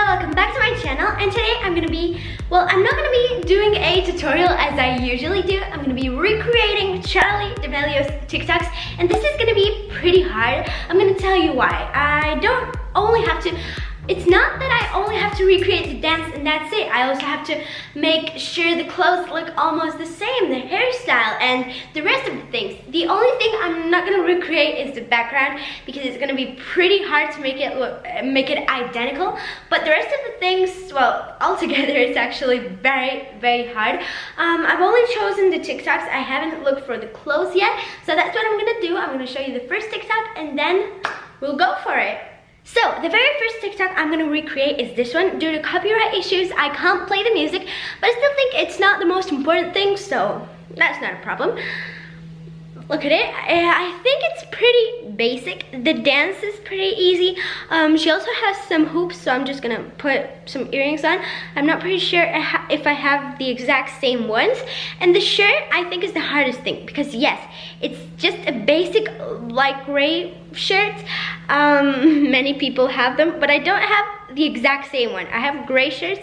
welcome back to my channel, and today I'm not gonna be doing a tutorial as I usually do. I'm gonna be recreating Charli D'Amelio's TikToks, and this is gonna be pretty hard. I'm gonna tell you why. It's not that I only have to recreate the dance and that's it. I also have to make sure the clothes look almost the same, the hairstyle and the rest of the things. The only thing I'm not gonna recreate is the background because it's gonna be pretty hard to make it identical. But the rest of the things, well, altogether it's actually very, very hard. I've only chosen the TikToks. I haven't looked for the clothes yet. So that's what I'm gonna do. I'm gonna show you the first TikTok and then we'll go for it. So, the very first TikTok I'm going to recreate is this one. Due to copyright issues, I can't play the music, but I still think it's not the most important thing, so that's not a problem. Look at it. I think it's pretty basic. The dance is pretty easy. She also has some hoops, so I'm just going to put some earrings on. I'm not pretty sure if I have the exact same ones. And the shirt, I think, is the hardest thing because, yes, it's just a basic light gray shirt. Many people have them, but I don't have the exact same one. I have gray shirts,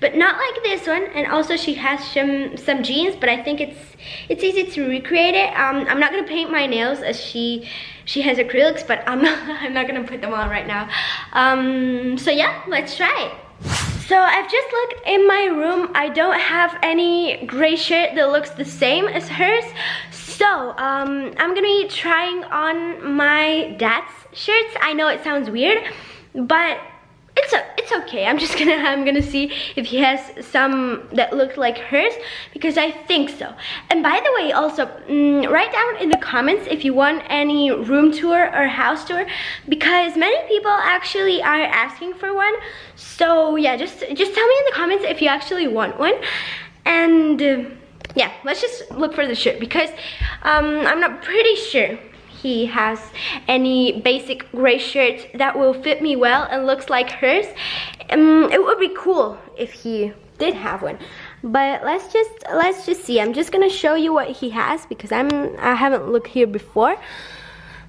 but not like this one. And also she has some jeans, but I think it's easy to recreate it. I'm not gonna paint my nails as she has acrylics, but I'm not gonna put them on right now. So yeah, let's try it. So I've just looked in my room. I don't have any gray shirt that looks the same as hers. So I'm gonna be trying on my dad's shirts. I know it sounds weird, but it's okay. I'm gonna see if he has some that look like hers because I think so. And by the way, also write down in the comments if you want any room tour or house tour because many people actually are asking for one. So yeah, just tell me in the comments if you actually want one. And yeah, let's just look for the shirt because I'm not pretty sure he has any basic gray shirt that will fit me well and looks like hers. It would be cool if he did have one, but let's just see. I'm just gonna show you what he has because I haven't looked here before.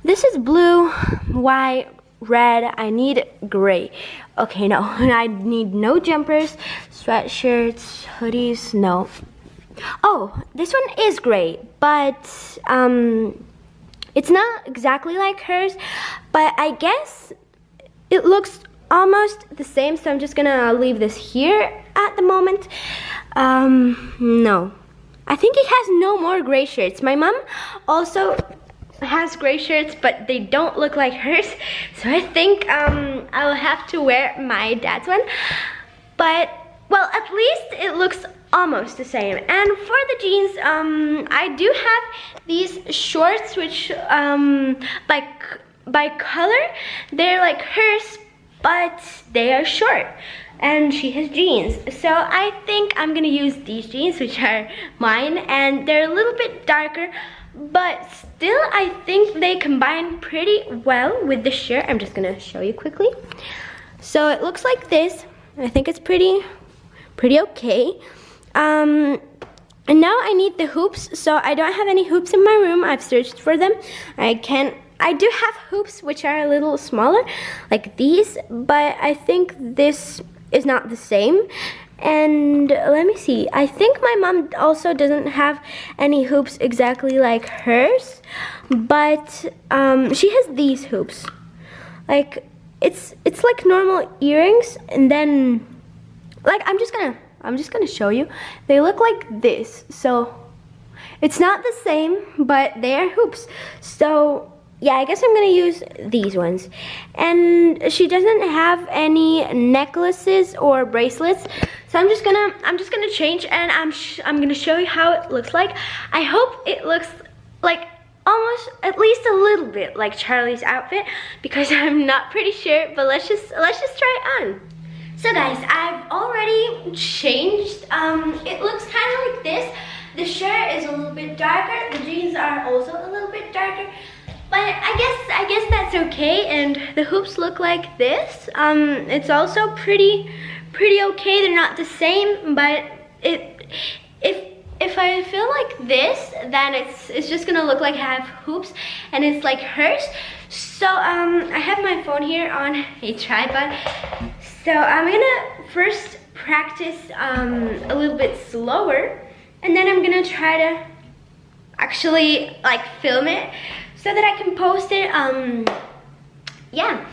This is blue, white, red. I need gray. Okay, no, I need no jumpers, sweatshirts, hoodies, no. Oh, this one is gray, but it's not exactly like hers, but I guess it looks almost the same, so I'm just gonna leave this here at the moment. No, I think he has no more gray shirts. My mom also has gray shirts, but they don't look like hers, so I think I will have to wear my dad's one. But, well, at least it looks almost the same. And for the jeans, I do have these shorts which by color they're like hers, but they are short and she has jeans. So I think I'm gonna use these jeans, which are mine, and they're a little bit darker, but still I think they combine pretty well with the shirt. I'm just gonna show you quickly. So it looks like this. I think it's pretty okay. And now I need the hoops, so I don't have any hoops in my room. I've searched for them. I do have hoops which are a little smaller, like these, but I think this is not the same. And let me see, I think my mom also doesn't have any hoops exactly like hers, but she has these hoops. Like it's like normal earrings, and then like I'm just gonna show you. They look like this, so it's not the same, but they are hoops. So yeah, I guess I'm gonna use these ones. And she doesn't have any necklaces or bracelets, so I'm just gonna change, and I'm gonna show you how it looks like. I hope it looks like almost at least a little bit like Charli's outfit because I'm not pretty sure, but let's just try it on. So guys, I've already changed. It looks kind of like this. The shirt is a little bit darker. The jeans are also a little bit darker. But I guess that's okay. And the hoops look like this. It's also pretty okay. They're not the same, but if I feel like this, then it's just gonna look like I have hoops and it's like hers. So I have my phone here on a tripod. So I'm gonna first practice a little bit slower, and then I'm gonna try to actually like film it so that I can post it. Yeah,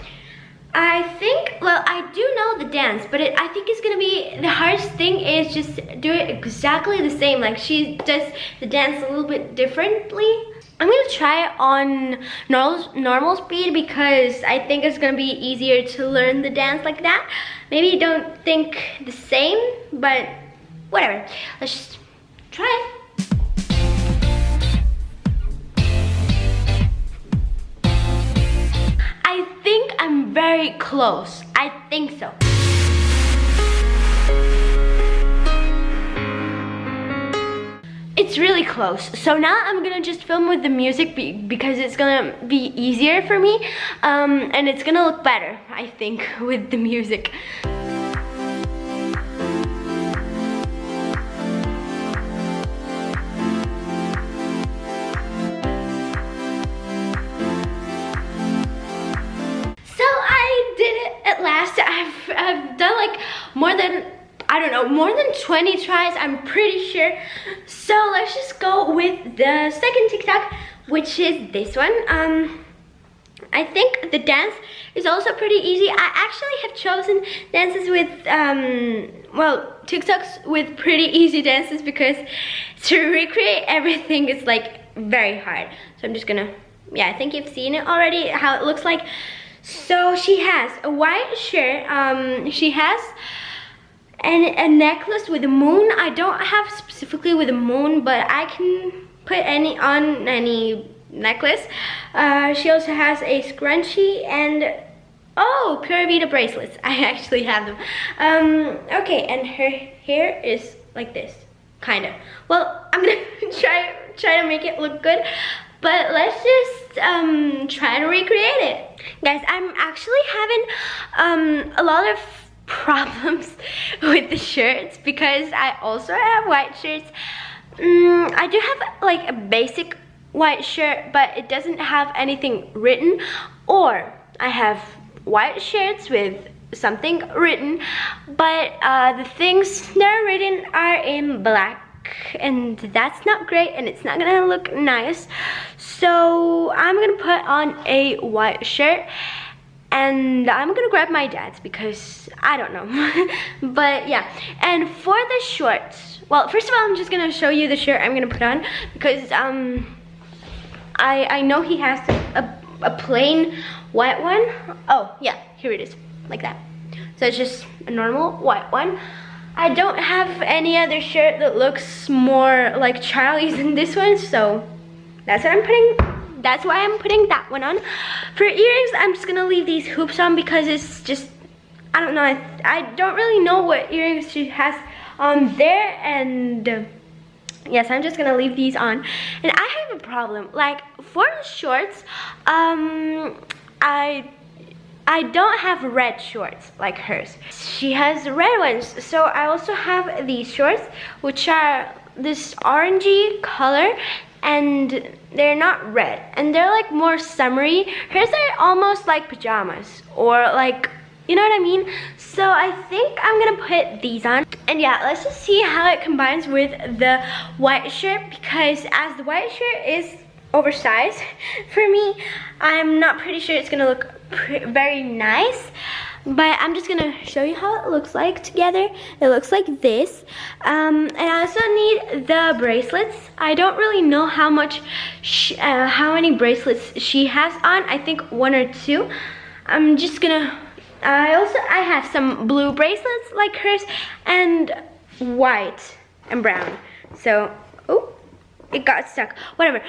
I think, well, I do know the dance, but I think it's gonna be, the hardest thing is just do it exactly the same. Like she does the dance a little bit differently. I'm gonna try it on normal speed because I think it's gonna be easier to learn the dance like that. Maybe don't think the same, but whatever. Let's just try it. I think I'm very close. I think so. It's really close. So now I'm gonna just film with the music because it's gonna be easier for me, and it's gonna look better, I think, with the music. So I did it at last. I've done like more than, I don't know, more than 20 tries, I'm pretty sure. So let's just go with the second TikTok, which is this one. I think the dance is also pretty easy. I actually have chosen dances with, well, TikToks with pretty easy dances because to recreate everything is like very hard. So I'm just gonna, yeah, I think you've seen it already, how it looks like. So she has a white shirt, she has a necklace with a moon. I don't have specifically with a moon, but I can put any on any necklace. She also has a scrunchie and, oh, Pura Vida bracelets. I actually have them. Okay, and her hair is like this, kind of. Well, I'm gonna try to make it look good, but let's just try to recreate it. Guys, I'm actually having a lot of problems with the shirts because I also have white shirts. I do have like a basic white shirt, but it doesn't have anything written, or I have white shirts with something written, but the things that are written are in black, and that's not great, and it's not gonna look nice. So I'm gonna put on a white shirt, and I'm gonna grab my dad's because I don't know. But yeah, and for the shorts, well, first of all, I'm just gonna show you the shirt I'm gonna put on because I know he has a plain white one. Oh yeah, here it is, like that. So it's just a normal white one. I don't have any other shirt that looks more like Charlie's than this one, so that's what I'm putting. That's why I'm putting that one on. For earrings, I'm just gonna leave these hoops on because it's just, I don't know, I don't really know what earrings she has on there, and yes, I'm just gonna leave these on. And I have a problem, like for the shorts, I don't have red shorts like hers. She has red ones, so I also have these shorts, which are this orangey color, and they're not red, and they're like more summery. Hers are almost like pajamas, or like, you know what I mean? So I think I'm gonna put these on. And yeah, let's just see how it combines with the white shirt, because as the white shirt is oversized for me, I'm not pretty sure it's gonna look very nice, but I'm just gonna show you how it looks like together. It looks like this, and I also need the bracelets. I don't really know how how many bracelets she has on. I think 1 or 2. I'm just gonna, I have some blue bracelets like hers, and white and brown. So, oh, it got stuck, whatever.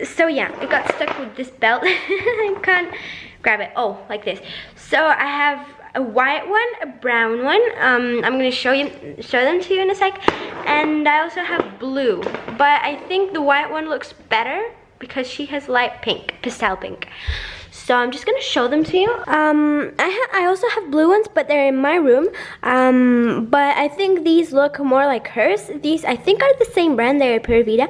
So yeah, it got stuck with this belt. I can't grab it. Oh, like this. So I have a white one, a brown one. I'm gonna show them to you in a sec. And I also have blue, but I think the white one looks better because she has light pink, pastel pink. So I'm just gonna show them to you. I also have blue ones, but they're in my room. But I think these look more like hers. These I think are the same brand. They're Pura Vida.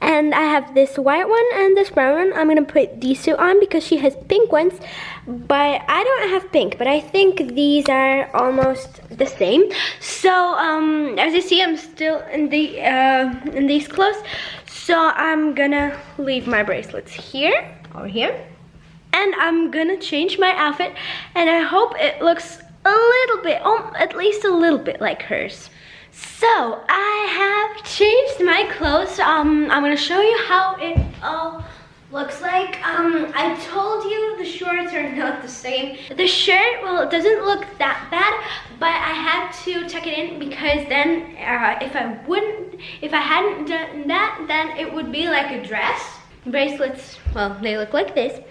And I have this white one and this brown one. I'm gonna put these two on because she has pink ones, but I don't have pink. But I think these are almost the same. So as you see, I'm still in these clothes. So I'm gonna leave my bracelets here, over here. And I'm gonna change my outfit, and I hope it looks a little bit, at least a little bit like hers. So I have changed my clothes. I'm gonna show you how it all looks like. I told you the shorts are not the same. The shirt, well, it doesn't look that bad, but I had to tuck it in because then if I hadn't done that, then it would be like a dress. Bracelets, well, they look like this.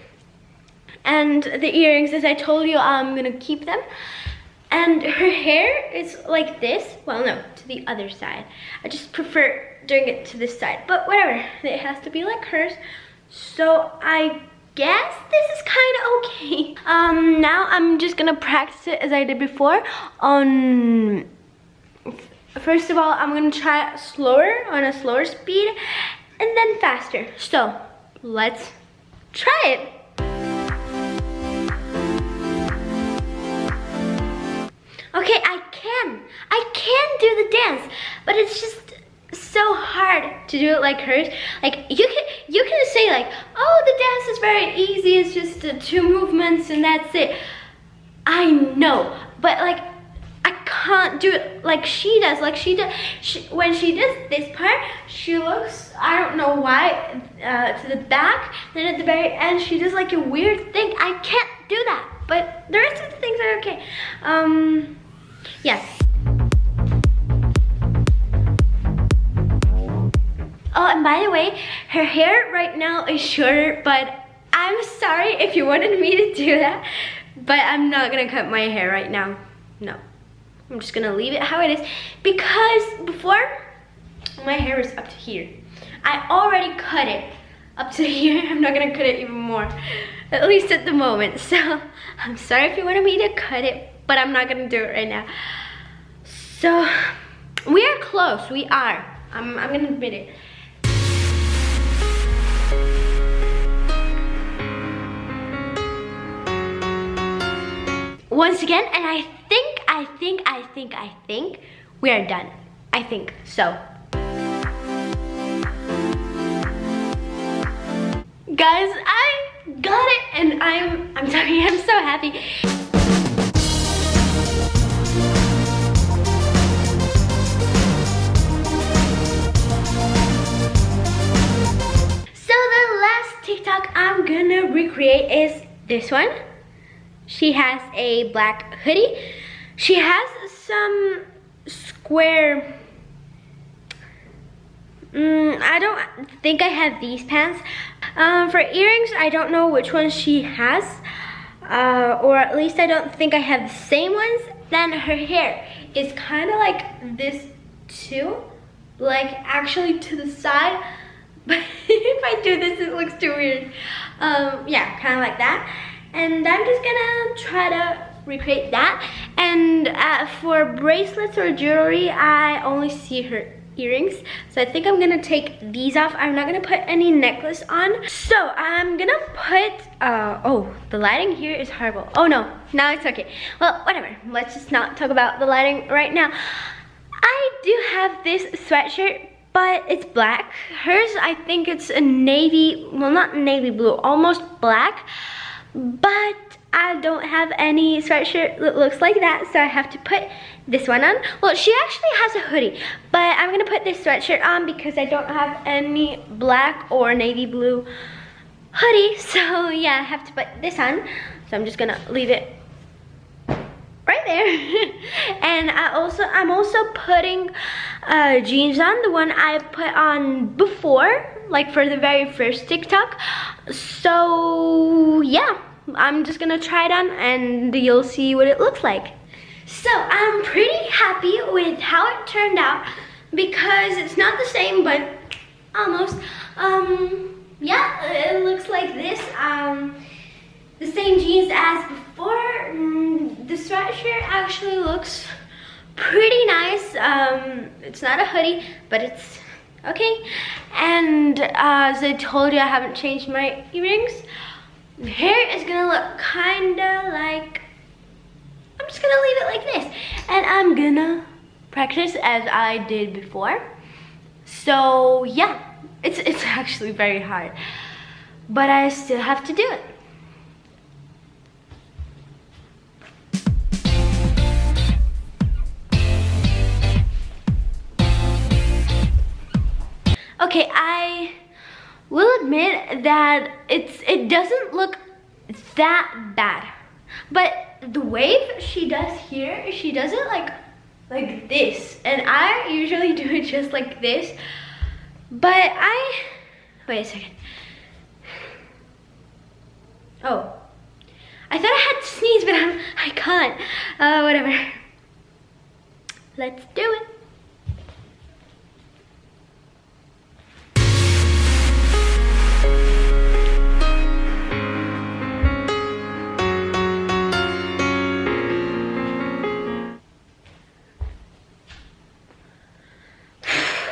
And the earrings, as I told you, I'm gonna keep them. And her hair is like this. Well, no, to the other side. I just prefer doing it to this side, but whatever. It has to be like hers. So I guess this is kind of okay. Now I'm just gonna practice it as I did before. First of all, I'm gonna try slower, on a slower speed, and then faster. So let's try it. Okay, I can do the dance, but it's just so hard to do it like hers. Like you can say like, oh, the dance is very easy, it's just 2 movements and that's it. I know, but like I can't do it like she does. Like when she does this part, she looks, I don't know why, to the back, then at the very end she does like a weird thing. I can't do that, but the rest of the things are okay. Yeah. Oh, and by the way, her hair right now is shorter, but I'm sorry if you wanted me to do that, but I'm not gonna cut my hair right now. No, I'm just gonna leave it how it is, because before, my hair was up to here. I already cut it up to here. I'm not gonna cut it even more, at least at the moment. So I'm sorry if you wanted me to cut it, but I'm not gonna do it right now. So we are close, we are. I'm gonna admit it. Once again, and I think we are done. I think so. Guys, I got it, and I'm sorry, I'm so happy. So the last TikTok I'm gonna recreate is this one. She has a black hoodie. She has some square, I don't think I have these pants. For earrings, I don't know which ones she has, or at least I don't think I have the same ones. Then her hair is kind of like this too, like actually to the side, but if I do this it looks too weird. Yeah, kind of like that. And I'm just gonna try to recreate that. And for bracelets or jewelry, I only see her earrings. So I think I'm gonna take these off. I'm not gonna put any necklace on. So I'm gonna put, oh, the lighting here is horrible. Oh no, now it's okay. Well, whatever, let's just not talk about the lighting right now. I do have this sweatshirt, but it's black. Hers, I think it's a navy, well not navy blue, almost black. But I don't have any sweatshirt that looks like that, so I have to put this one on. Well, she actually has a hoodie, but I'm gonna put this sweatshirt on because I don't have any black or navy blue hoodie. So yeah, I have to put this on. So I'm just gonna leave it right there. And I'm also putting jeans on, the one I put on before, like for the very first TikTok. So yeah, I'm just gonna try it on and you'll see what it looks like. So I'm pretty happy with how it turned out because it's not the same, but almost. Yeah, it looks like this. the same jeans as before. The sweatshirt actually looks pretty nice. It's not a hoodie, but it's okay. And as I told you, I haven't changed my earrings. The hair is gonna look kinda like, I'm just gonna leave it like this. And I'm gonna practice as I did before. So yeah, it's actually very hard, but I still have to do it. Okay, I will admit that it doesn't look that bad, but the wave she does here, she does it like this, and I usually do it just like this, but wait a second. Oh, I thought I had to sneeze, but I can't. Whatever. Let's do it.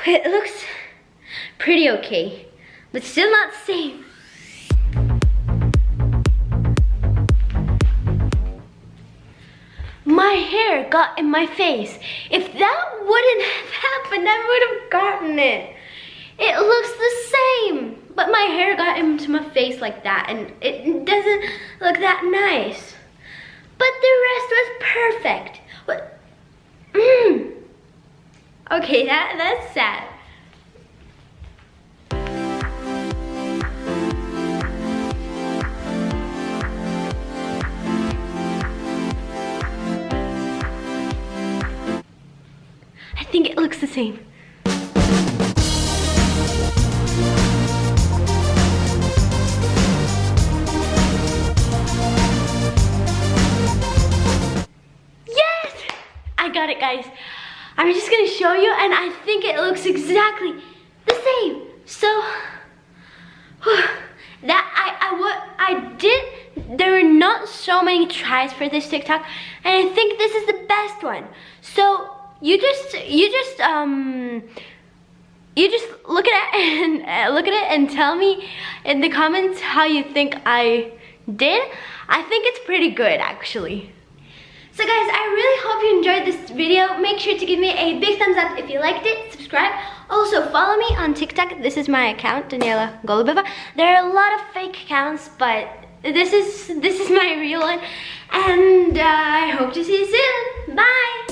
It looks pretty okay, but still not the same. My hair got in my face. If that wouldn't have happened, I would have gotten it. It looks the same, but my hair got into my face like that, and it doesn't look that nice. But the rest was perfect. But, okay, that's sad. I think it looks the same. Yes! I got it, guys. I'm just gonna show you, and I think it looks exactly the same. So there were not so many tries for this TikTok, and I think this is the best one. So you just look at it and tell me in the comments how you think I did. I think it's pretty good, actually. So guys, I really hope you enjoyed this video. Make sure to give me a big thumbs up if you liked it. Subscribe. Also follow me on TikTok. This is my account, Daniela Golubeva. There are a lot of fake accounts, but this is my real one. And I hope to see you soon. Bye.